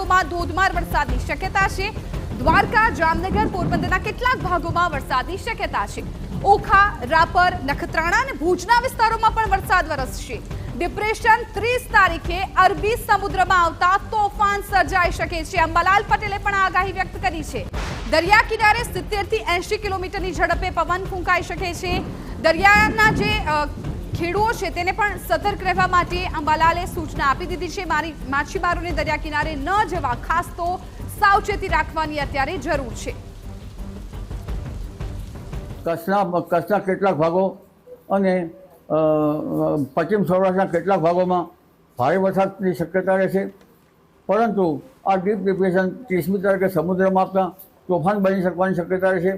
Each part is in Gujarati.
વિસ્તારોમાં ધોધમાર વરસાદની શક્યતા છે। દ્વારકા, જામનગર, પોરબંદરના કેટલાક ભાગોમાં વરસાદની શક્યતા છે। ઓખા, રાપર, નખત્રાણા અને ભુજના વિસ્તારોમાં પણ વરસાદ વરસશે। ડિપ્રેશન 30 તારીખે અરબી સમુદ્રમાં આવતા તોફાન સર્જાઈ શકે છે। અંબાલાલ પટેલે પણ આગાહી વ્યક્ત કરી છે। દરિયા કિનારે 70 થી 80 કિલોમીટરની ઝડપે પવન ફૂંકાઈ શકે છે। દરિયાના જે ખેડૂતો છે તેને પણ સતર્ક રહેવા માટે અંબાલાલે સૂચના આપી દીધી છે। માછીમારોને દરિયા કિનારે ન જવા ખાસ તો સાવચેતી રાખવાની અત્યારે જરૂર છે। કચ્છના કેટલાક ભાગો અને પશ્ચિમ સૌરાષ્ટ્રના કેટલાક ભાગોમાં ભારે વરસાદની શક્યતા રહેશે, પરંતુ આ ડીપ ડિપ્રેશન 30મી તારીખે સમુદ્રમાં આવતા તોફાન બની શકવાની શક્યતા રહેશે,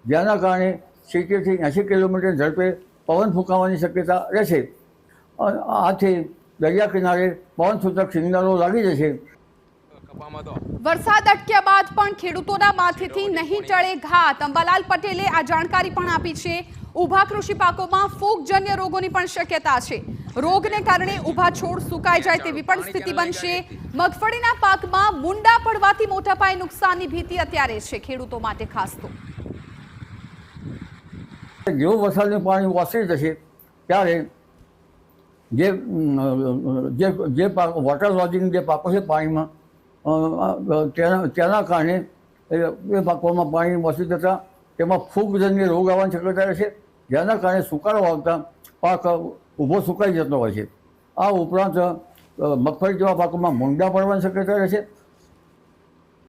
જેના કારણે 70 થી 80 કિલોમીટર ઝડપે પવન ફૂંકાવાની શક્યતા રહેશે। આથી દરિયા કિનારે પવન સૂચક સિગ્નલો લાગી જશે। વરસાદ અટક્યા બાદ પણ ખેડૂતોના માથેથી નહીં ટળે ઘાત। અંબાલાલ પટેલે આ જાણકારી પણ આપી છે। ઊભા કૃષિ પાકોમાં ફૂગજન્ય રોગોની પણ શક્યતા છે। રોગને કારણે ઊભા છોડ સુકાઈ જાય તેવી પણ સ્થિતિ બનશે। મગફળીના પાકમાં મુંડા પડવાથી મોટા પાયે નુકસાનની ભીતિ અત્યારે છે ખેડૂતો માટે ખાસ તો। જેવું વરસાદનું પાણી ઓસરી જશે ત્યારે જે વોટર લોજિંગ જે પાકો છે પાણીમાં તેના કારણે એ પાકોમાં પાણી ઓસરી જતાં તેમાં ફૂગજન્ય રોગ આવવાની શક્યતા રહેશે, જેના કારણે સુકારો આવતા પાક ઊભો સુકાઈ જતો હોય છે। આ ઉપરાંત મગફળી જેવા પાકોમાં મુંડા પડવાની શક્યતા રહેશે।